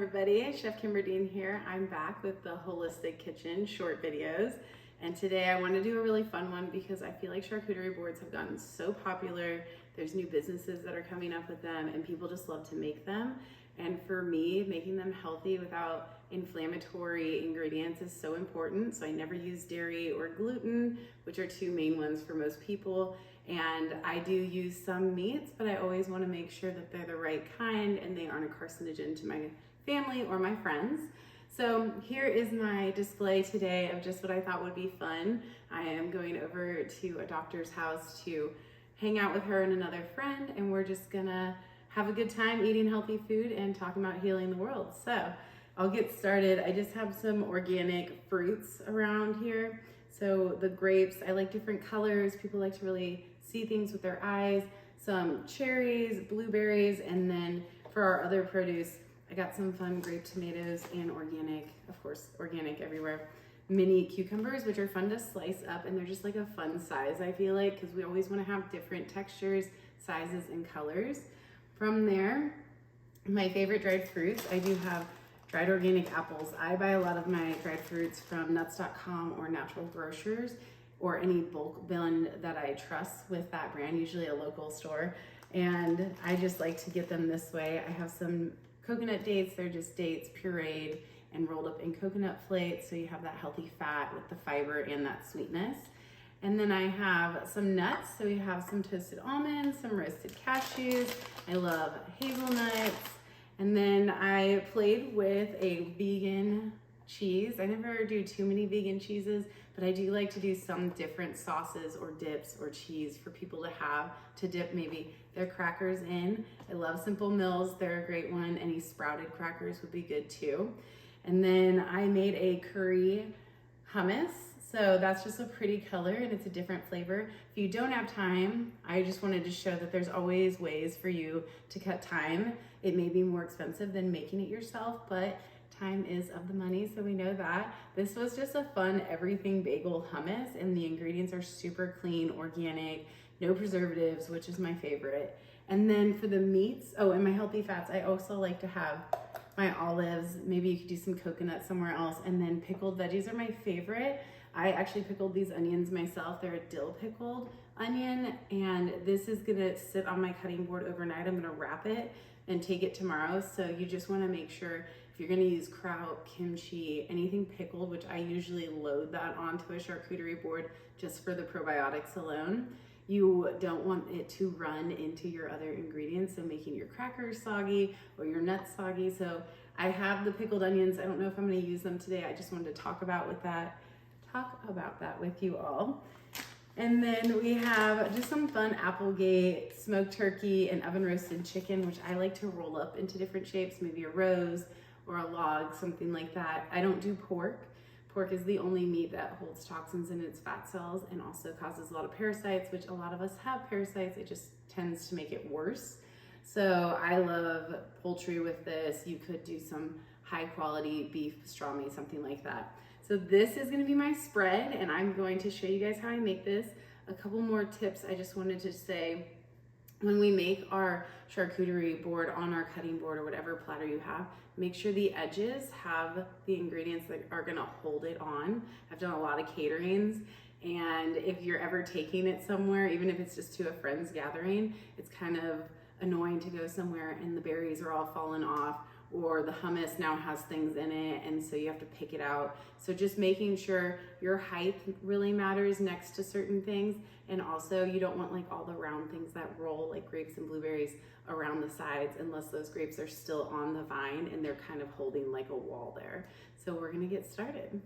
everybody, Chef Kimber Dean here. I'm back with the Holistic Kitchen short videos, and today I want to do a really fun one because I feel like charcuterie boards have gotten so popular. There's new businesses that are coming up with them and people just love to make them. And for me, making them healthy without inflammatory ingredients is so important. So I never use dairy or gluten, which are two main ones for most people. And I do use some meats, but I always want to make sure that they're the right kind and they aren't a carcinogen to my family or my friends. So here is my display today of just what I thought would be fun. I am going over to a doctor's house to hang out with her and another friend, and we're just gonna have a good time eating healthy food and talking about healing the world. So I'll get started. I just have some organic fruits around here. So the grapes, I like different colors. People like to really see things with their eyes. Some cherries, blueberries, and then for our other produce, I got some fun grape tomatoes and organic, of course, organic everywhere, mini cucumbers, which are fun to slice up, and they're just like a fun size, I feel like, because we always want to have different textures, sizes, and colors. From there, my favorite dried fruits, I do have dried organic apples. I buy a lot of my dried fruits from nuts.com or natural grocers or any bulk bin that I trust with that brand, usually a local store. And I just like to get them this way. I have some coconut dates. They're just dates pureed and rolled up in coconut flakes. So you have that healthy fat with the fiber and that sweetness. And then I have some nuts. So we have some toasted almonds, some roasted cashews. I love hazelnuts. And then I played with a vegan cheese. I never do too many vegan cheeses, but I do like to do some different sauces or dips or cheese for people to have to dip maybe their crackers in. I love Simple Mills. They're a great one. Any sprouted crackers would be good too. And then I made a curry hummus. So that's just a pretty color and it's a different flavor. If you don't have time, I just wanted to show that there's always ways for you to cut time. It may be more expensive than making it yourself, but time is of the money, so we know that. This was just a fun everything bagel hummus, and the ingredients are super clean, organic, no preservatives, which is my favorite. And then for the meats, oh, and my healthy fats, I also like to have my olives. Maybe you could do some coconut somewhere else. And then pickled veggies are my favorite. I actually pickled these onions myself. They're a dill pickled onion, and this is gonna sit on my cutting board overnight. I'm gonna wrap it and take it tomorrow. So you just wanna make sure if you're gonna use kraut, kimchi, anything pickled, which I usually load that onto a charcuterie board just for the probiotics alone, you don't want it to run into your other ingredients, so making your crackers soggy or your nuts soggy. So I have the pickled onions. I don't know if I'm gonna use them today. I just wanted to talk about that with you all. And then we have just some fun Applegate smoked turkey and oven roasted chicken, which I like to roll up into different shapes, maybe a rose or a log, something like that. I don't do pork. Pork is the only meat that holds toxins in its fat cells and also causes a lot of parasites, which a lot of us have parasites. It just tends to make it worse. So I love poultry with this. You could do some high quality beef pastrami, something like that. So this is gonna be my spread, and I'm going to show you guys how I make this. A couple more tips I just wanted to say. When we make our charcuterie board on our cutting board or whatever platter you have, make sure the edges have the ingredients that are gonna hold it on. I've done a lot of caterings, and if you're ever taking it somewhere, even if it's just to a friend's gathering, it's kind of annoying to go somewhere and the berries are all falling off, or the hummus now has things in it, and so you have to pick it out. So just making sure your height really matters next to certain things, and also you don't want like all the round things that roll like grapes and blueberries around the sides unless those grapes are still on the vine and they're kind of holding like a wall there. So we're gonna get started.